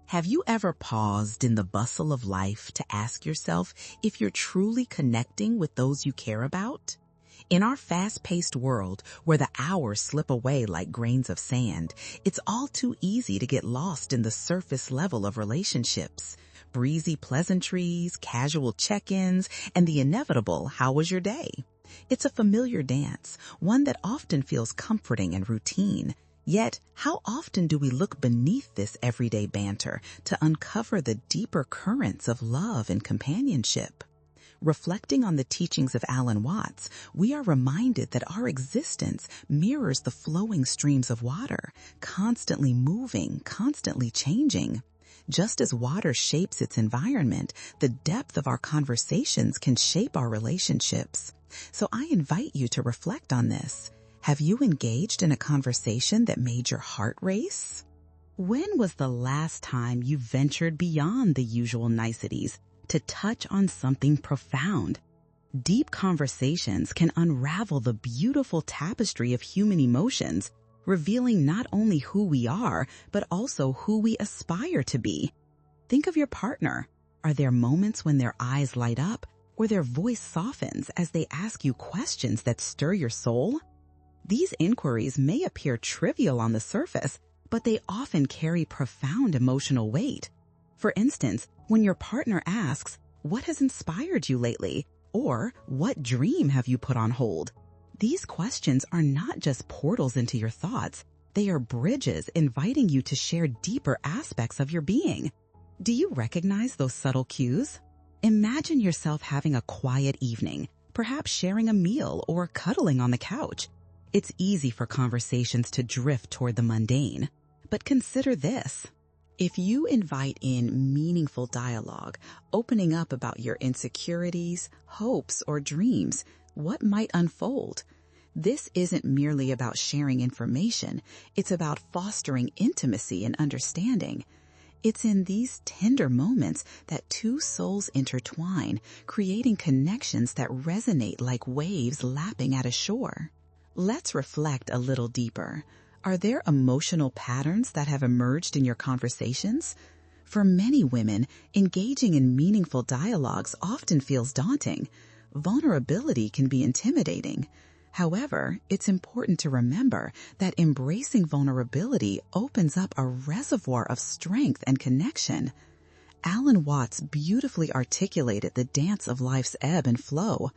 Have you ever paused in the bustle of life to ask yourself if you're truly connecting with those you care about? In our fast-paced world, where the hours slip away like grains of sand, it's all too easy to get lost in the surface level of relationships. Breezy pleasantries, casual check-ins, and the inevitable, "How was your day?" It's a familiar dance, one that often feels comforting and routine. Yet, how often do we look beneath this everyday banter to uncover the deeper currents of love and companionship? Reflecting on the teachings of Alan Watts, we are reminded that our existence mirrors the flowing streams of water, constantly moving, constantly changing. Just as water shapes its environment, the depth of our conversations can shape our relationships. So I invite you to reflect on this. Have you engaged in a conversation that made your heart race? When was the last time you ventured beyond the usual niceties to touch on something profound? Deep conversations can unravel the beautiful tapestry of human emotions, revealing not only who we are, but also who we aspire to be. Think of your partner. Are there moments when their eyes light up or their voice softens as they ask you questions that stir your soul? These inquiries may appear trivial on the surface, but they often carry profound emotional weight. For instance, when your partner asks, "What has inspired you lately?" or "What dream have you put on hold?" These questions are not just portals into your thoughts, they are bridges inviting you to share deeper aspects of your being. Do you recognize those subtle cues? Imagine yourself having a quiet evening, perhaps sharing a meal or cuddling on the couch. It's easy for conversations to drift toward the mundane. But consider this. If you invite in meaningful dialogue, opening up about your insecurities, hopes, or dreams, what might unfold? This isn't merely about sharing information. It's about fostering intimacy and understanding. It's in these tender moments that two souls intertwine, creating connections that resonate like waves lapping at a shore. Let's reflect a little deeper. Are there emotional patterns that have emerged in your conversations? For many women, engaging in meaningful dialogues often feels daunting. Vulnerability can be intimidating. However, it's important to remember that embracing vulnerability opens up a reservoir of strength and connection. Alan Watts beautifully articulated the dance of life's ebb and flow.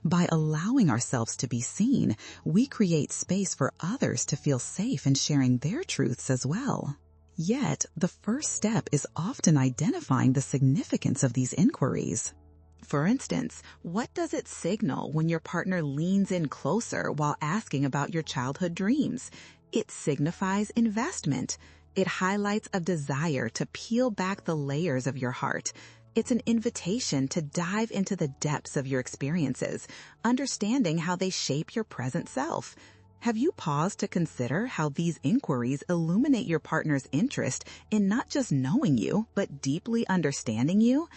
By allowing ourselves to be seen, we create space for others to feel safe in sharing their truths as well. Yet, the first step is often identifying the significance of these inquiries. For instance, what does it signal when your partner leans in closer while asking about your childhood dreams? It signifies investment. It highlights a desire to peel back the layers of your heart. It's an invitation to dive into the depths of your experiences, understanding how they shape your present self. Have you paused to consider how these inquiries illuminate your partner's interest in not just knowing you, but deeply understanding you?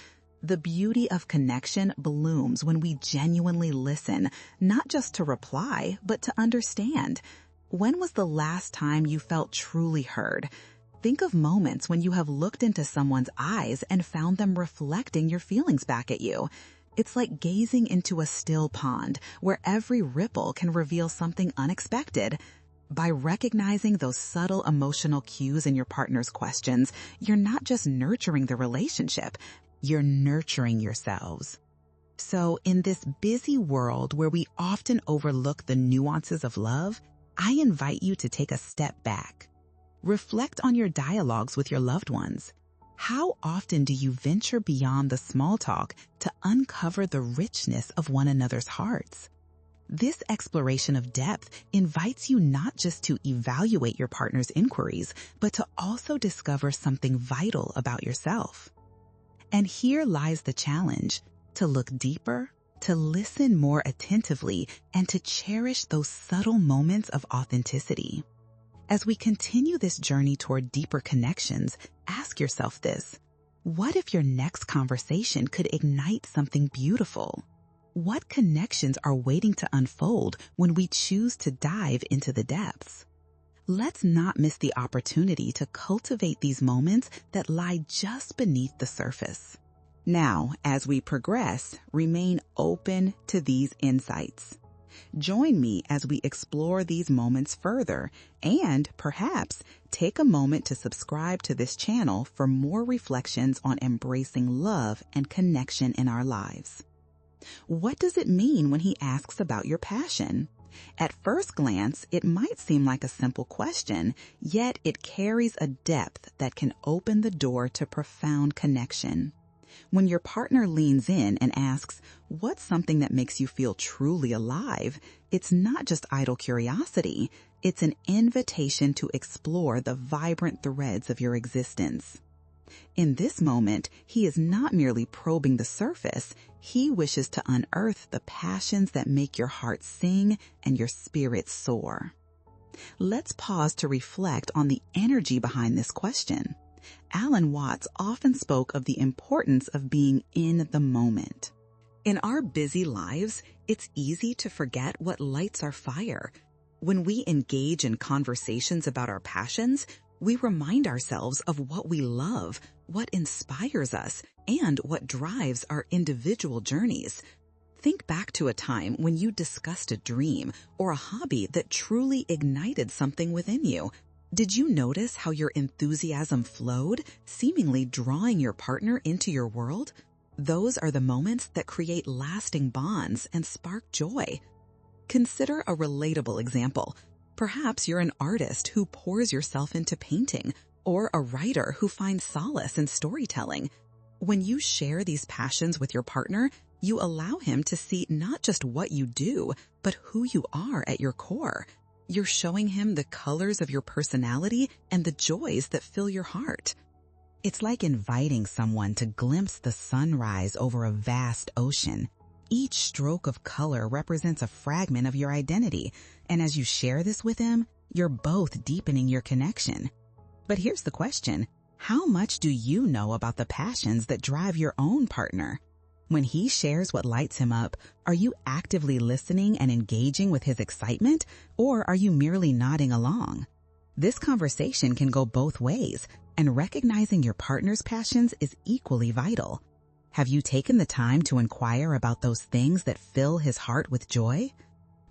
The beauty of connection blooms when we genuinely listen, not just to reply, but to understand. When was the last time you felt truly heard? Think of moments when you have looked into someone's eyes and found them reflecting your feelings back at you. It's like gazing into a still pond where every ripple can reveal something unexpected. By recognizing those subtle emotional cues in your partner's questions, you're not just nurturing the relationship, you're nurturing yourselves. So in this busy world where we often overlook the nuances of love, I invite you to take a step back. Reflect on your dialogues with your loved ones. How often do you venture beyond the small talk to uncover the richness of one another's hearts? This exploration of depth invites you not just to evaluate your partner's inquiries, but to also discover something vital about yourself. And here lies the challenge: to look deeper, to listen more attentively, and to cherish those subtle moments of authenticity. As we continue this journey toward deeper connections, ask yourself this: what if your next conversation could ignite something beautiful? What connections are waiting to unfold when we choose to dive into the depths? Let's not miss the opportunity to cultivate these moments that lie just beneath the surface. Now, as we progress, remain open to these insights. Join me as we explore these moments further and perhaps take a moment to subscribe to this channel for more reflections on embracing love and connection in our lives. What does it mean when he asks about your passion? At first glance, it might seem like a simple question, yet it carries a depth that can open the door to profound connection. When your partner leans in and asks, "What's something that makes you feel truly alive?" it's not just idle curiosity, it's an invitation to explore the vibrant threads of your existence. In this moment, he is not merely probing the surface, he wishes to unearth the passions that make your heart sing and your spirit soar. Let's pause to reflect on the energy behind this question. Alan Watts often spoke of the importance of being in the moment. In our busy lives, it's easy to forget what lights our fire. When we engage in conversations about our passions, we remind ourselves of what we love, what inspires us, and what drives our individual journeys. Think back to a time when you discussed a dream or a hobby that truly ignited something within you. Did you notice how your enthusiasm flowed, seemingly drawing your partner into your world? Those are the moments that create lasting bonds and spark joy. Consider a relatable example. Perhaps you're an artist who pours yourself into painting, or a writer who finds solace in storytelling. When you share these passions with your partner, you allow him to see not just what you do, but who you are at your core. You're showing him the colors of your personality and the joys that fill your heart. It's like inviting someone to glimpse the sunrise over a vast ocean. Each stroke of color represents a fragment of your identity, and as you share this with him, you're both deepening your connection. But here's the question: how much do you know about the passions that drive your own partner? When he shares what lights him up, are you actively listening and engaging with his excitement, or are you merely nodding along? This conversation can go both ways, and recognizing your partner's passions is equally vital. Have you taken the time to inquire about those things that fill his heart with joy?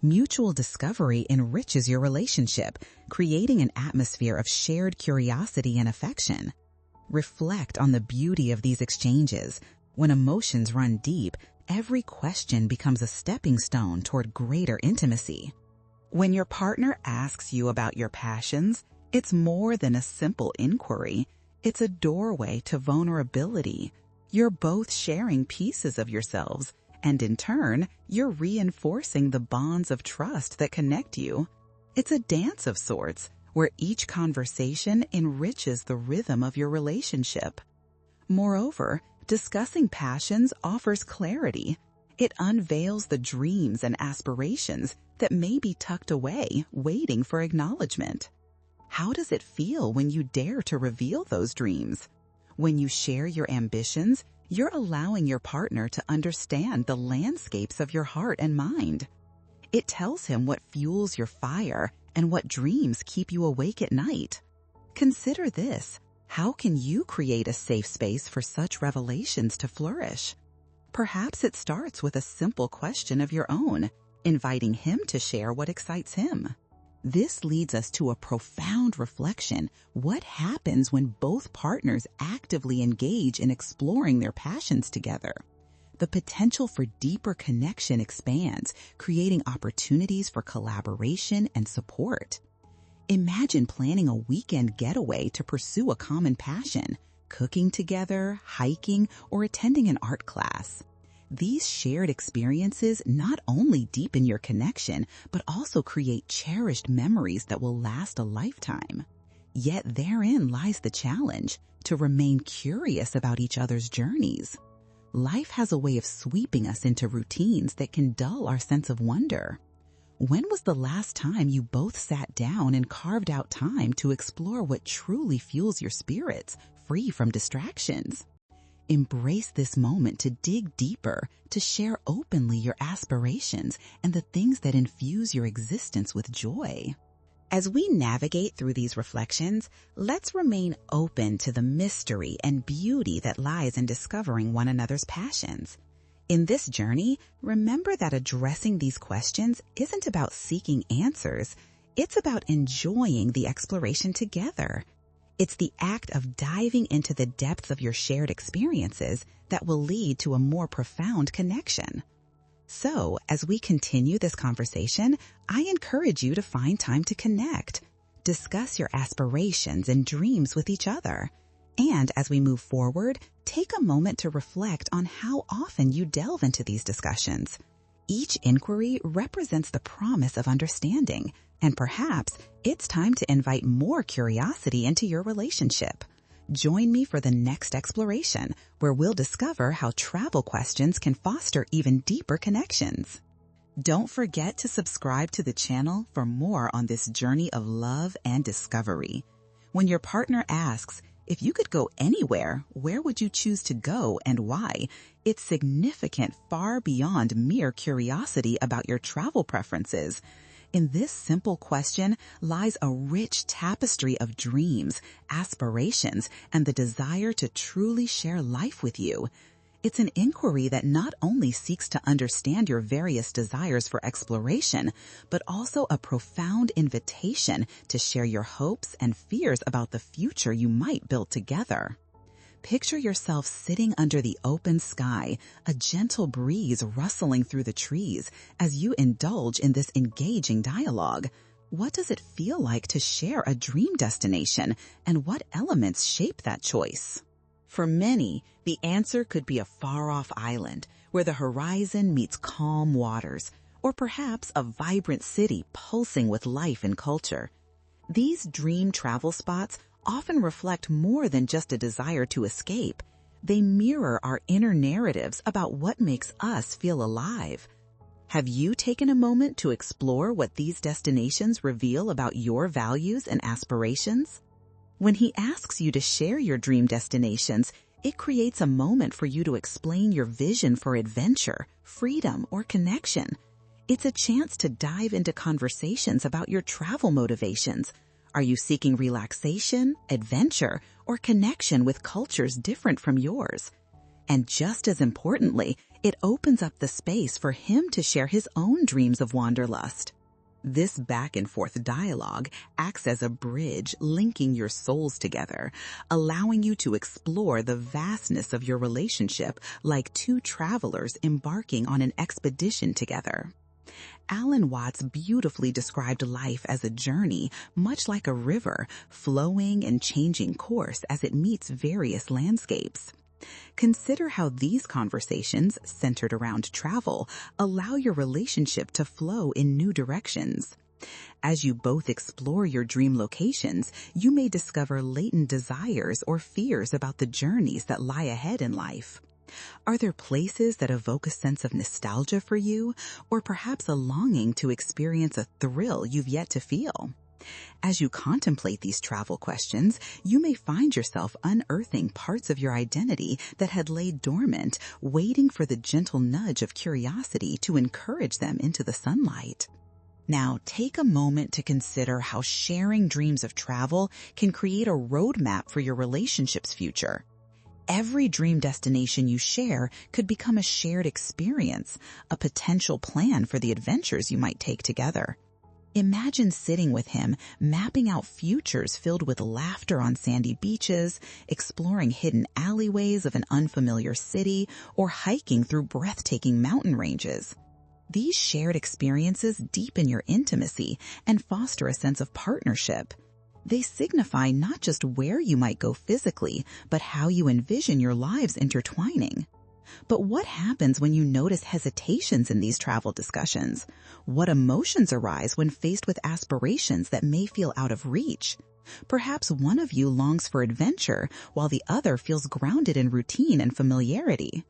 Mutual discovery enriches your relationship, creating an atmosphere of shared curiosity and affection. Reflect on the beauty of these exchanges. When emotions run deep, every question becomes a stepping stone toward greater intimacy. When your partner asks you about your passions, it's more than a simple inquiry. It's a doorway to vulnerability. You're both sharing pieces of yourselves, and in turn, you're reinforcing the bonds of trust that connect you. It's a dance of sorts, where each conversation enriches the rhythm of your relationship. Moreover, discussing passions offers clarity. It unveils the dreams and aspirations that may be tucked away, waiting for acknowledgement. How does it feel when you dare to reveal those dreams? When you share your ambitions, you're allowing your partner to understand the landscapes of your heart and mind. It tells him what fuels your fire and what dreams keep you awake at night. Consider this: how can you create a safe space for such revelations to flourish? Perhaps it starts with a simple question of your own, inviting him to share what excites him. This leads us to a profound reflection. What happens when both partners actively engage in exploring their passions together? The potential for deeper connection expands, creating opportunities for collaboration and support. Imagine planning a weekend getaway to pursue a common passion, cooking together, hiking, or attending an art class. These shared experiences not only deepen your connection, but also create cherished memories that will last a lifetime. Yet therein lies the challenge: to remain curious about each other's journeys. Life has a way of sweeping us into routines that can dull our sense of wonder. When was the last time you both sat down and carved out time to explore what truly fuels your spirits, free from distractions? Embrace this moment to dig deeper, to share openly your aspirations and the things that infuse your existence with joy. As we navigate through these reflections, let's remain open to the mystery and beauty that lies in discovering one another's passions. In this journey, remember that addressing these questions isn't about seeking answers. It's about enjoying the exploration together. It's the act of diving into the depths of your shared experiences that will lead to a more profound connection. So, as we continue this conversation, I encourage you to find time to connect, discuss your aspirations and dreams with each other. And as we move forward, take a moment to reflect on how often you delve into these discussions. Each inquiry represents the promise of understanding, and perhaps it's time to invite more curiosity into your relationship. Join me for the next exploration, where we'll discover how travel questions can foster even deeper connections. Don't forget to subscribe to the channel for more on this journey of love and discovery. When your partner asks, if you could go anywhere, where would you choose to go and why? It's significant far beyond mere curiosity about your travel preferences. In this simple question lies a rich tapestry of dreams, aspirations, and the desire to truly share life with you. It's an inquiry that not only seeks to understand your various desires for exploration, but also a profound invitation to share your hopes and fears about the future you might build together. Picture yourself sitting under the open sky, a gentle breeze rustling through the trees as you indulge in this engaging dialogue. What does it feel like to share a dream destination, and what elements shape that choice? For many, the answer could be a far-off island where the horizon meets calm waters, or perhaps a vibrant city pulsing with life and culture. These dream travel spots often reflect more than just a desire to escape. They mirror our inner narratives about what makes us feel alive. Have you taken a moment to explore what these destinations reveal about your values and aspirations? When he asks you to share your dream destinations, it creates a moment for you to explain your vision for adventure, freedom, or connection. It's a chance to dive into conversations about your travel motivations. Are you seeking relaxation, adventure, or connection with cultures different from yours? And just as importantly, it opens up the space for him to share his own dreams of wanderlust. This back-and-forth dialogue acts as a bridge linking your souls together, allowing you to explore the vastness of your relationship like two travelers embarking on an expedition together. Alan Watts beautifully described life as a journey, much like a river, flowing and changing course as it meets various landscapes. Consider how these conversations, centered around travel, allow your relationship to flow in new directions. As you both explore your dream locations, you may discover latent desires or fears about the journeys that lie ahead in life. Are there places that evoke a sense of nostalgia for you, or perhaps a longing to experience a thrill you've yet to feel? As you contemplate these travel questions, you may find yourself unearthing parts of your identity that had laid dormant, waiting for the gentle nudge of curiosity to encourage them into the sunlight. Now, take a moment to consider how sharing dreams of travel can create a roadmap for your relationship's future. Every dream destination you share could become a shared experience, a potential plan for the adventures you might take together. Imagine sitting with him, mapping out futures filled with laughter on sandy beaches, exploring hidden alleyways of an unfamiliar city, or hiking through breathtaking mountain ranges. These shared experiences deepen your intimacy and foster a sense of partnership. They signify not just where you might go physically, but how you envision your lives intertwining. But what happens when you notice hesitations in these travel discussions? What emotions arise when faced with aspirations that may feel out of reach? Perhaps one of you longs for adventure, while the other feels grounded in routine and familiarity.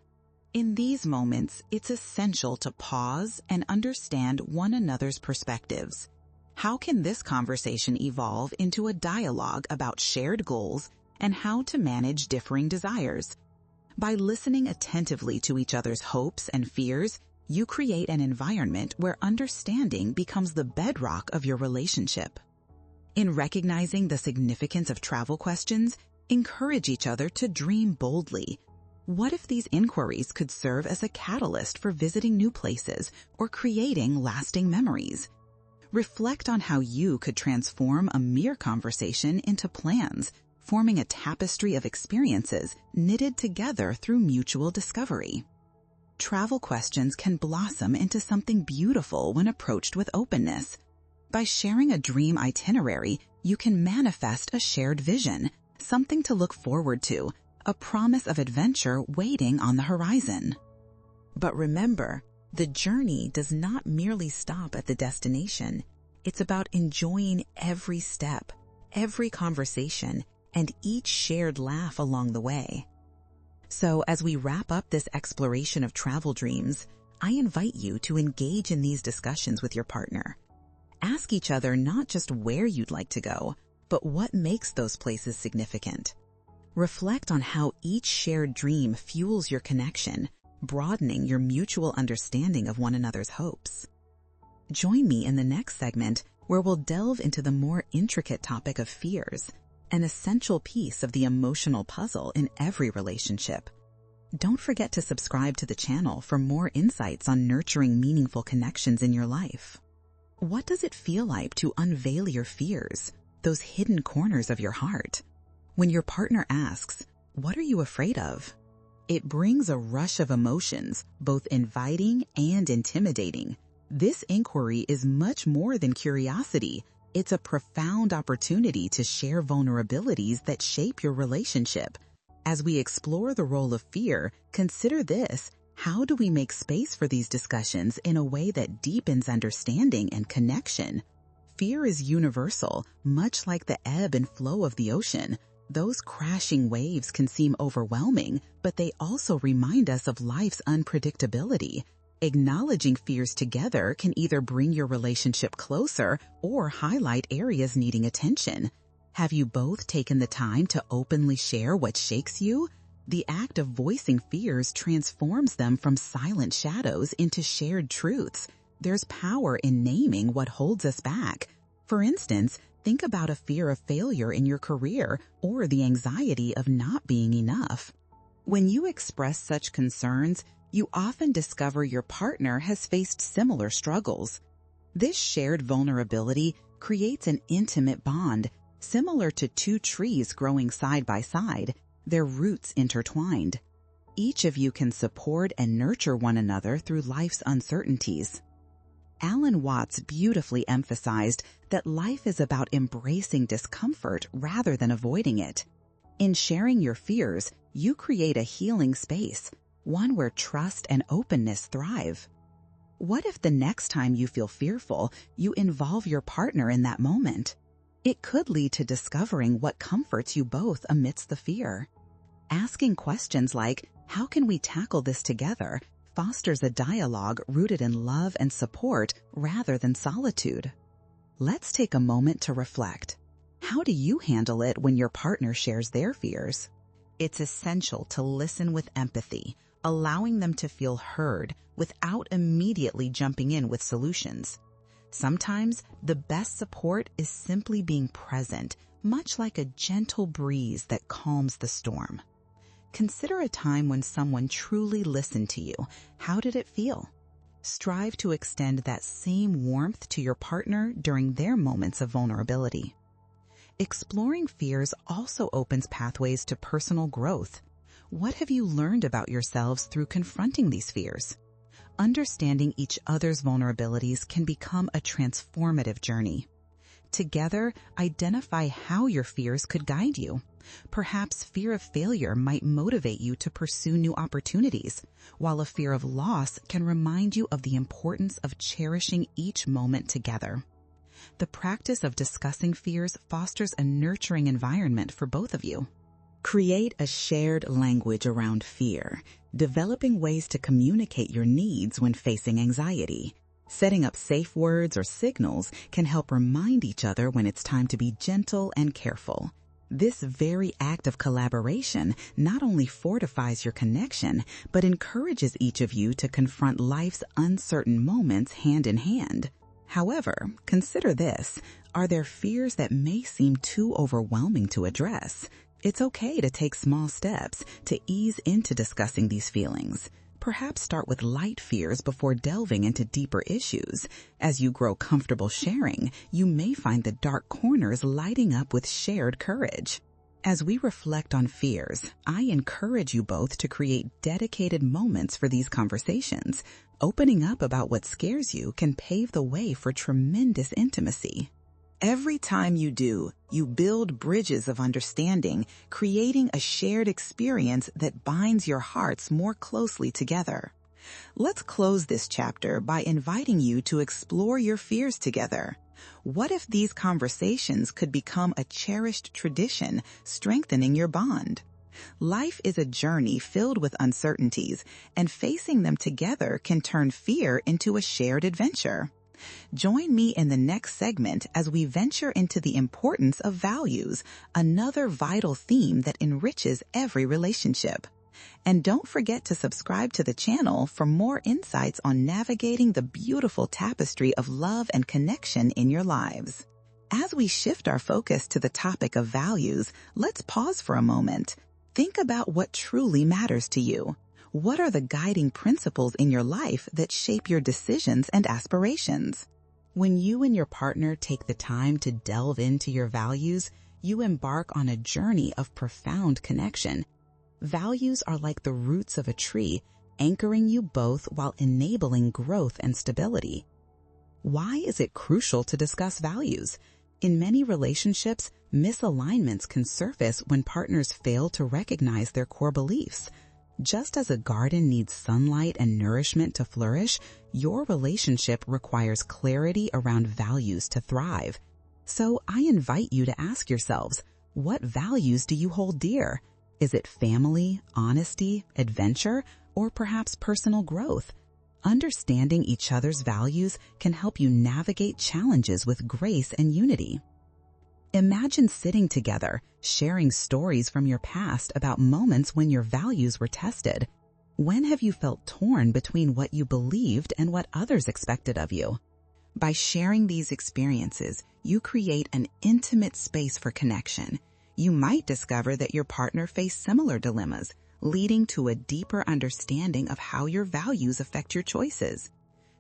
In these moments, it's essential to pause and understand one another's perspectives. How can this conversation evolve into a dialogue about shared goals and how to manage differing desires? By listening attentively to each other's hopes and fears, you create an environment where understanding becomes the bedrock of your relationship. In recognizing the significance of travel questions, encourage each other to dream boldly. What if these inquiries could serve as a catalyst for visiting new places or creating lasting memories? Reflect on how you could transform a mere conversation into plans, forming a tapestry of experiences knitted together through mutual discovery. Travel questions can blossom into something beautiful when approached with openness. By sharing a dream itinerary, you can manifest a shared vision, something to look forward to, a promise of adventure waiting on the horizon. But remember, the journey does not merely stop at the destination. It's about enjoying every step, every conversation, and each shared laugh along the way. So as we wrap up this exploration of travel dreams, I invite you to engage in these discussions with your partner. Ask each other not just where you'd like to go, but what makes those places significant. Reflect on how each shared dream fuels your connection, broadening your mutual understanding of one another's hopes. Join me in the next segment where we'll delve into the more intricate topic of fears, an essential piece of the emotional puzzle in every relationship. Don't forget to subscribe to the channel for more insights on nurturing meaningful connections in your life. What does it feel like to unveil your fears, those hidden corners of your heart? When your partner asks, "What are you afraid of?" it brings a rush of emotions, both inviting and intimidating. This inquiry is much more than curiosity. It's a profound opportunity to share vulnerabilities that shape your relationship. As we explore the role of fear, consider this: how do we make space for these discussions in a way that deepens understanding and connection? Fear is universal, much like the ebb and flow of the ocean. Those crashing waves can seem overwhelming, but they also remind us of life's unpredictability. Acknowledging fears together can either bring your relationship closer or highlight areas needing attention. Have you both taken the time to openly share what shakes you? The act of voicing fears transforms them from silent shadows into shared truths. There's power in naming what holds us back. For instance, think about a fear of failure in your career or the anxiety of not being enough. When you express such concerns, you often discover your partner has faced similar struggles. This shared vulnerability creates an intimate bond, similar to two trees growing side by side, their roots intertwined. Each of you can support and nurture one another through life's uncertainties. Alan Watts beautifully emphasized that life is about embracing discomfort rather than avoiding it. In sharing your fears, you create a healing space, one where trust and openness thrive. What if the next time you feel fearful, you involve your partner in that moment? It could lead to discovering what comforts you both amidst the fear. Asking questions like, "How can we tackle this together?" fosters a dialogue rooted in love and support rather than solitude. Let's take a moment to reflect. How do you handle it when your partner shares their fears? It's essential to listen with empathy, allowing them to feel heard without immediately jumping in with solutions. Sometimes the best support is simply being present, much like a gentle breeze that calms the storm. Consider a time when someone truly listened to you. How did it feel? Strive to extend that same warmth to your partner during their moments of vulnerability. Exploring fears also opens pathways to personal growth. What have you learned about yourselves through confronting these fears? Understanding each other's vulnerabilities can become a transformative journey. Together, identify how your fears could guide you. Perhaps fear of failure might motivate you to pursue new opportunities, while a fear of loss can remind you of the importance of cherishing each moment together. The practice of discussing fears fosters a nurturing environment for both of you. Create a shared language around fear, developing ways to communicate your needs when facing anxiety. Setting up safe words or signals can help remind each other when it's time to be gentle and careful. This very act of collaboration not only fortifies your connection, but encourages each of you to confront life's uncertain moments hand in hand. However, consider this: Are there fears that may seem too overwhelming to address? It's okay to take small steps to ease into discussing these feelings. Perhaps start with light fears before delving into deeper issues. As you grow comfortable sharing, you may find the dark corners lighting up with shared courage. As we reflect on fears, I encourage you both to create dedicated moments for these conversations. Opening up about what scares you can pave the way for tremendous intimacy. Every time you do, you build bridges of understanding, creating a shared experience that binds your hearts more closely together. Let's close this chapter by inviting you to explore your fears together. What if these conversations could become a cherished tradition, strengthening your bond? Life is a journey filled with uncertainties, and facing them together can turn fear into a shared adventure. Join me in the next segment as we venture into the importance of values, another vital theme that enriches every relationship. And don't forget to subscribe to the channel for more insights on navigating the beautiful tapestry of love and connection in your lives. As we shift our focus to the topic of values, let's pause for a moment. Think about what truly matters to you. What are the guiding principles in your life that shape your decisions and aspirations? When you and your partner take the time to delve into your values, you embark on a journey of profound connection. Values are like the roots of a tree, anchoring you both while enabling growth and stability. Why is it crucial to discuss values? In many relationships, misalignments can surface when partners fail to recognize their core beliefs. Just as a garden needs sunlight and nourishment to flourish, your relationship requires clarity around values to thrive. So I invite you to ask yourselves, what values do you hold dear? Is it family, honesty, adventure, or perhaps personal growth? Understanding each other's values can help you navigate challenges with grace and unity. Imagine sitting together, sharing stories from your past about moments when your values were tested. When have you felt torn between what you believed and what others expected of you? By sharing these experiences, you create an intimate space for connection. You might discover that your partner faced similar dilemmas, leading to a deeper understanding of how your values affect your choices.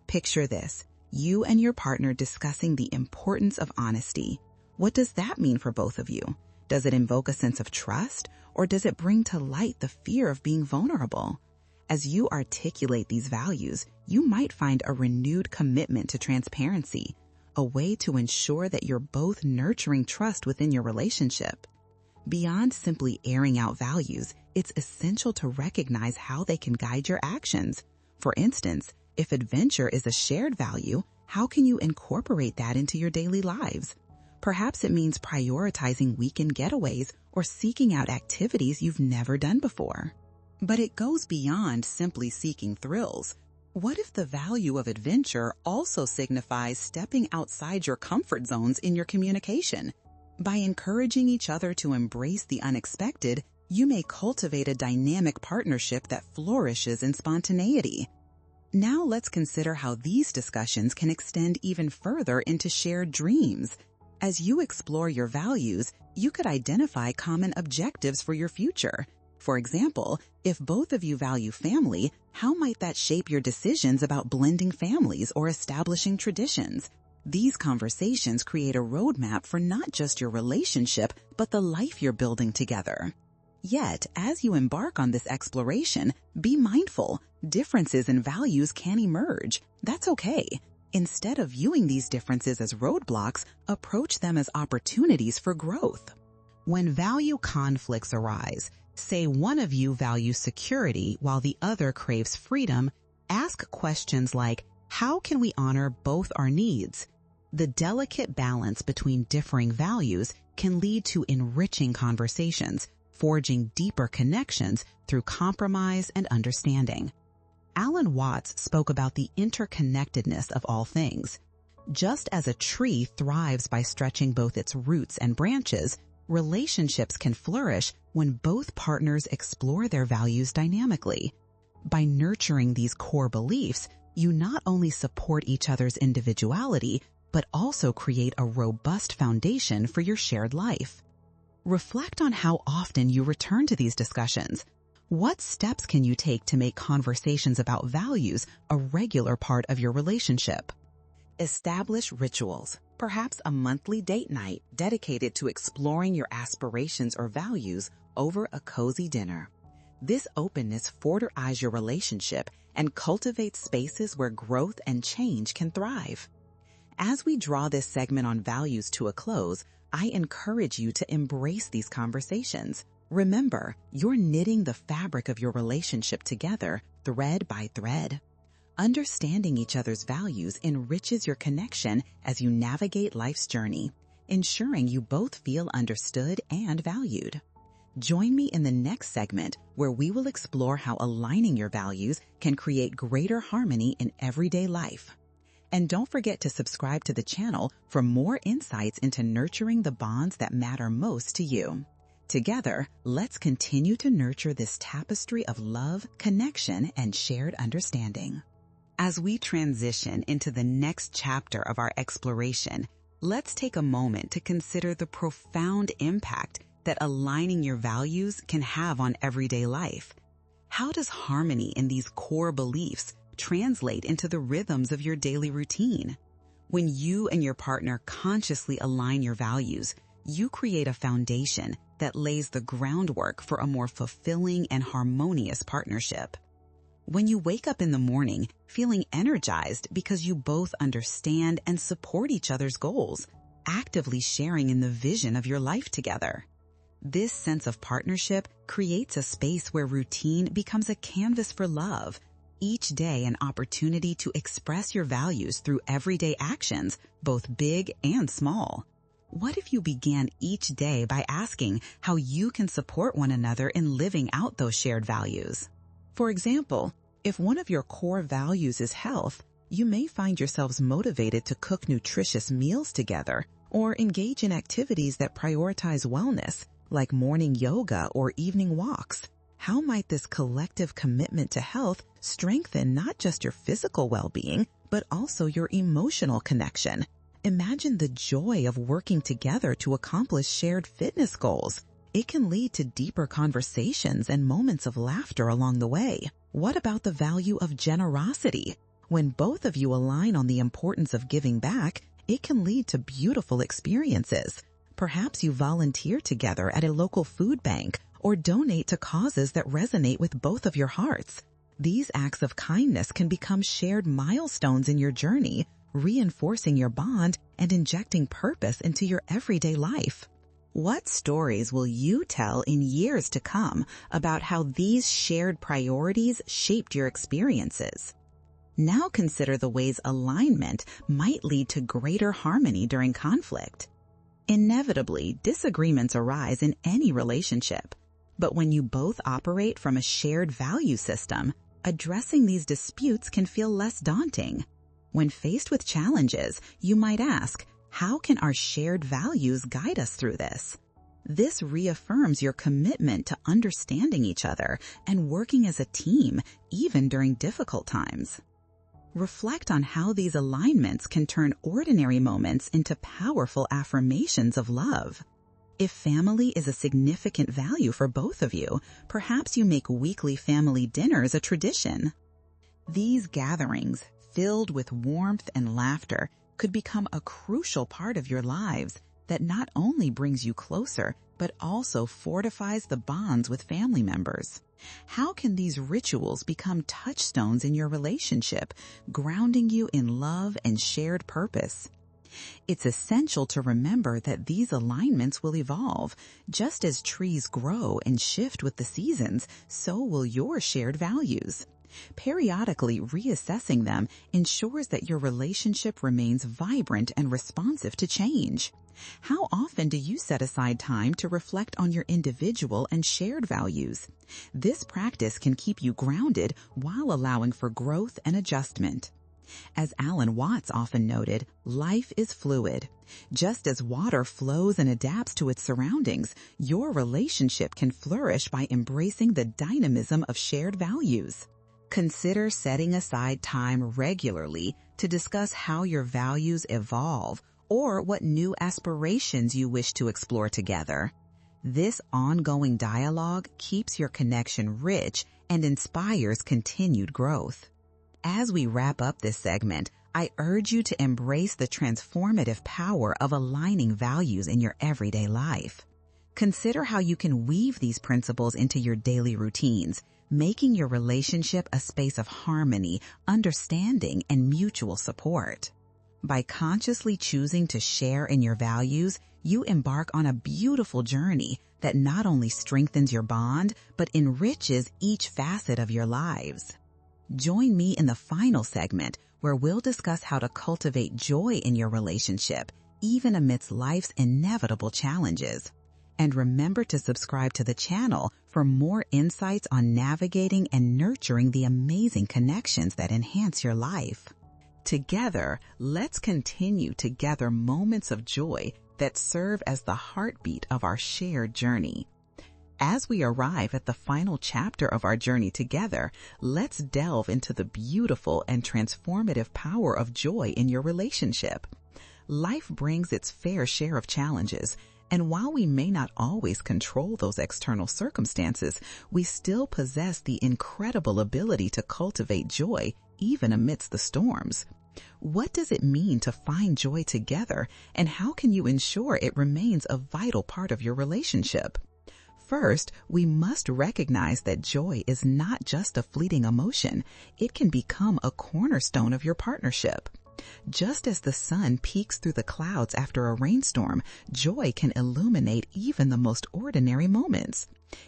Picture this, you and your partner discussing the importance of honesty. What does that mean for both of you? Does it invoke a sense of trust, or does it bring to light the fear of being vulnerable? As you articulate these values, you might find a renewed commitment to transparency, a way to ensure that you're both nurturing trust within your relationship. Beyond simply airing out values, it's essential to recognize how they can guide your actions. For instance, if adventure is a shared value, how can you incorporate that into your daily lives? Perhaps it means prioritizing weekend getaways or seeking out activities you've never done before. But it goes beyond simply seeking thrills. What if the value of adventure also signifies stepping outside your comfort zones in your communication? By encouraging each other to embrace the unexpected, you may cultivate a dynamic partnership that flourishes in spontaneity. Now let's consider how these discussions can extend even further into shared dreams. As you explore your values, you could identify common objectives for your future. For example, if both of you value family, how might that shape your decisions about blending families or establishing traditions? These conversations create a roadmap for not just your relationship, but the life you're building together. Yet, as you embark on this exploration, be mindful. Differences in values can emerge. That's okay. Instead of viewing these differences as roadblocks, approach them as opportunities for growth. When value conflicts arise, say one of you values security while the other craves freedom, ask questions like, how can we honor both our needs? The delicate balance between differing values can lead to enriching conversations, forging deeper connections through compromise and understanding. Alan Watts spoke about the interconnectedness of all things. Just as a tree thrives by stretching both its roots and branches, relationships can flourish when both partners explore their values dynamically. By nurturing these core beliefs, you not only support each other's individuality, but also create a robust foundation for your shared life. Reflect on how often you return to these discussions. What steps can you take to make conversations about values a regular part of your relationship? Establish rituals, perhaps a monthly date night dedicated to exploring your aspirations or values over a cozy dinner. This openness fortifies your relationship and cultivates spaces where growth and change can thrive. As we draw this segment on values to a close, I encourage you to embrace these conversations. Remember, you're knitting the fabric of your relationship together, thread by thread. Understanding each other's values enriches your connection as you navigate life's journey, ensuring you both feel understood and valued. Join me in the next segment where we will explore how aligning your values can create greater harmony in everyday life. And don't forget to subscribe to the channel for more insights into nurturing the bonds that matter most to you. Together, let's continue to nurture this tapestry of love, connection, and shared understanding. As we transition into the next chapter of our exploration, let's take a moment to consider the profound impact that aligning your values can have on everyday life. How does harmony in these core beliefs translate into the rhythms of your daily routine? When you and your partner consciously align your values, you create a foundation that lays the groundwork for a more fulfilling and harmonious partnership. When you wake up in the morning feeling energized because you both understand and support each other's goals, actively sharing in the vision of your life together. This sense of partnership creates a space where routine becomes a canvas for love, each day an opportunity to express your values through everyday actions, both big and small. What if you began each day by asking how you can support one another in living out those shared values? For example, if one of your core values is health, you may find yourselves motivated to cook nutritious meals together or engage in activities that prioritize wellness, like morning yoga or evening walks. How might this collective commitment to health strengthen not just your physical well-being, but also your emotional connection? Imagine the joy of working together to accomplish shared fitness goals. It can lead to deeper conversations and moments of laughter along the way. What about the value of generosity? When both of you align on the importance of giving back, it can lead to beautiful experiences. Perhaps you volunteer together at a local food bank or donate to causes that resonate with both of your hearts. These acts of kindness can become shared milestones in your journey, reinforcing your bond and injecting purpose into your everyday life. What stories will you tell in years to come about how these shared priorities shaped your experiences? Now consider the ways alignment might lead to greater harmony during conflict. Inevitably, disagreements arise in any relationship, but when you both operate from a shared value system, addressing these disputes can feel less daunting. When faced with challenges, you might ask, how can our shared values guide us through this? This reaffirms your commitment to understanding each other and working as a team, even during difficult times. Reflect on how these alignments can turn ordinary moments into powerful affirmations of love. If family is a significant value for both of you, perhaps you make weekly family dinners a tradition. These gatherings, filled with warmth and laughter, could become a crucial part of your lives that not only brings you closer, but also fortifies the bonds with family members. How can these rituals become touchstones in your relationship, grounding you in love and shared purpose? It's essential to remember that these alignments will evolve. Just as trees grow and shift with the seasons, so will your shared values. Periodically reassessing them ensures that your relationship remains vibrant and responsive to change. How often do you set aside time to reflect on your individual and shared values? This practice can keep you grounded while allowing for growth and adjustment. As Alan Watts often noted, life is fluid. Just as water flows and adapts to its surroundings, your relationship can flourish by embracing the dynamism of shared values. Consider setting aside time regularly to discuss how your values evolve or what new aspirations you wish to explore together. This ongoing dialogue keeps your connection rich and inspires continued growth. As we wrap up this segment, I urge you to embrace the transformative power of aligning values in your everyday life. Consider how you can weave these principles into your daily routines, making your relationship a space of harmony, understanding, and mutual support. By consciously choosing to share in your values, you embark on a beautiful journey that not only strengthens your bond, but enriches each facet of your lives. Join me in the final segment where we'll discuss how to cultivate joy in your relationship, even amidst life's inevitable challenges. And remember to subscribe to the channel for more insights on navigating and nurturing the amazing connections that enhance your life. Together, let's continue to gather moments of joy that serve as the heartbeat of our shared journey. As we arrive at the final chapter of our journey together, let's delve into the beautiful and transformative power of joy in your relationship. Life brings its fair share of challenges, and while we may not always control those external circumstances, we still possess the incredible ability to cultivate joy even amidst the storms. What does it mean to find joy together, and how can you ensure it remains a vital part of your relationship? First, we must recognize that joy is not just a fleeting emotion. It can become a cornerstone of your partnership. Just as the sun peeks through the clouds after a rainstorm, joy can illuminate even the most ordinary moments.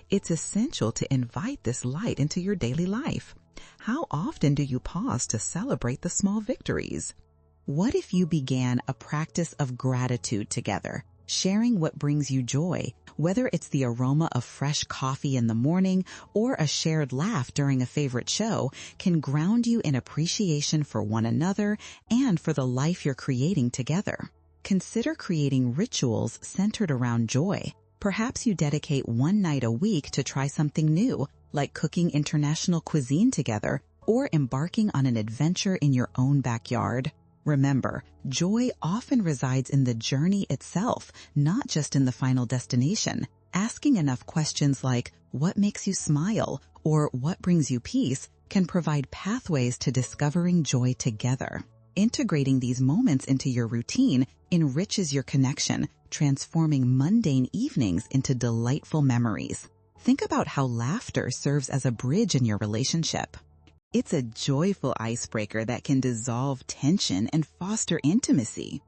It's essential to invite this light into your daily life. How often do you pause to celebrate the small victories? What if you began a practice of gratitude together, sharing what brings you joy, whether it's the aroma of fresh coffee in the morning or a shared laugh during a favorite show, can ground you in appreciation for one another and for the life you're creating together. Consider creating rituals centered around joy. Perhaps you dedicate one night a week to try something new, like cooking international cuisine together or embarking on an adventure in your own backyard. Remember, joy often resides in the journey itself, not just in the final destination. Asking enough questions like, what makes you smile, or what brings you peace, can provide pathways to discovering joy together. Integrating these moments into your routine enriches your connection, transforming mundane evenings into delightful memories. Think about how laughter serves as a bridge in your relationship. It's a joyful icebreaker that can dissolve tension and foster intimacy.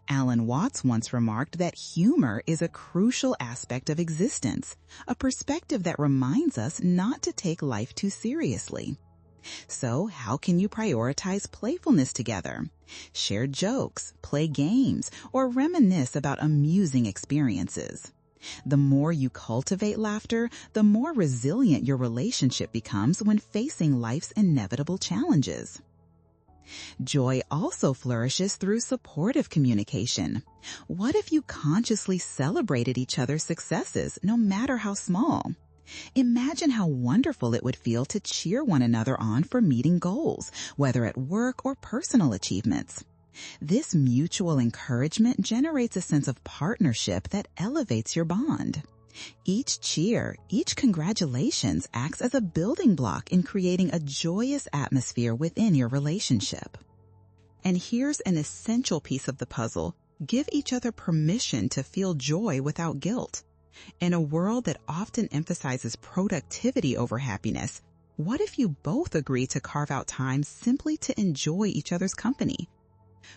Alan Watts once remarked that humor is a crucial aspect of existence, a perspective that reminds us not to take life too seriously. So, how can you prioritize playfulness together? Share jokes, play games, or reminisce about amusing experiences. The more you cultivate laughter, the more resilient your relationship becomes when facing life's inevitable challenges. Joy also flourishes through supportive communication. What if you consciously celebrated each other's successes, no matter how small? Imagine how wonderful it would feel to cheer one another on for meeting goals, whether at work or personal achievements. This mutual encouragement generates a sense of partnership that elevates your bond. Each cheer, each congratulations acts as a building block in creating a joyous atmosphere within your relationship. And here's an essential piece of the puzzle. Give each other permission to feel joy without guilt. In a world that often emphasizes productivity over happiness, what if you both agree to carve out time simply to enjoy each other's company?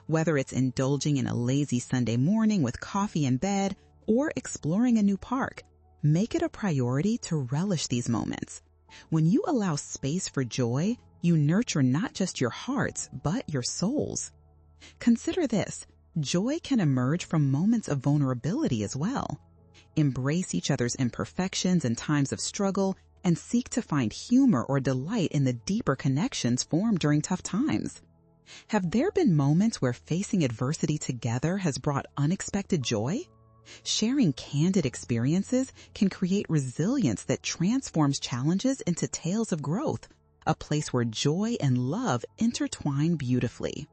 Whether it's indulging in a lazy Sunday morning with coffee in bed or exploring a new park, make it a priority to relish these moments. When you allow space for joy, you nurture not just your hearts, but your souls. Consider this. Joy can emerge from moments of vulnerability as well. Embrace each other's imperfections in times of struggle and seek to find humor or delight in the deeper connections formed during tough times. Have there been moments where facing adversity together has brought unexpected joy? Sharing candid experiences can create resilience that transforms challenges into tales of growth, a place where joy and love intertwine beautifully.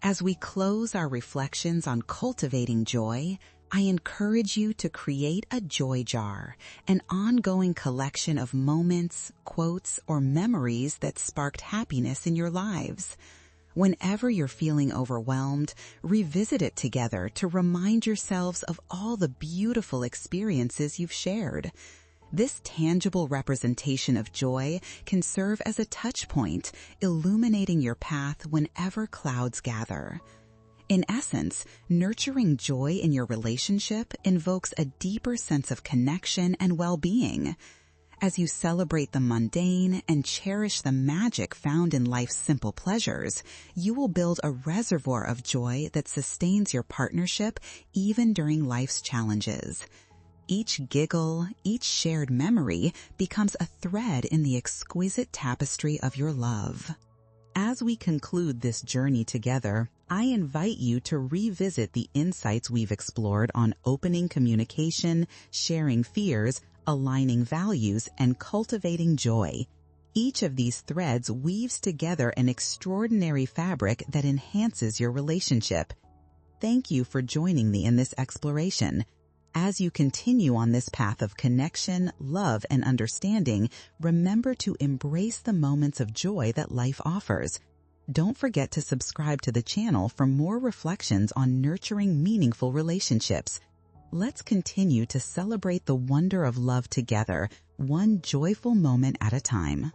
As we close our reflections on cultivating joy, I encourage you to create a joy jar, an ongoing collection of moments, quotes, or memories that sparked happiness in your lives. Whenever you're feeling overwhelmed, revisit it together to remind yourselves of all the beautiful experiences you've shared. This tangible representation of joy can serve as a touch point, illuminating your path whenever clouds gather. In essence, nurturing joy in your relationship invokes a deeper sense of connection and well-being. As you celebrate the mundane and cherish the magic found in life's simple pleasures, you will build a reservoir of joy that sustains your partnership even during life's challenges. Each giggle, each shared memory becomes a thread in the exquisite tapestry of your love. As we conclude this journey together, I invite you to revisit the insights we've explored on opening communication, sharing fears, aligning values, and cultivating joy. Each of these threads weaves together an extraordinary fabric that enhances your relationship. Thank you for joining me in this exploration. As you continue on this path of connection, love, and understanding, remember to embrace the moments of joy that life offers. Don't forget to subscribe to the channel for more reflections on nurturing meaningful relationships. Let's continue to celebrate the wonder of love together, one joyful moment at a time.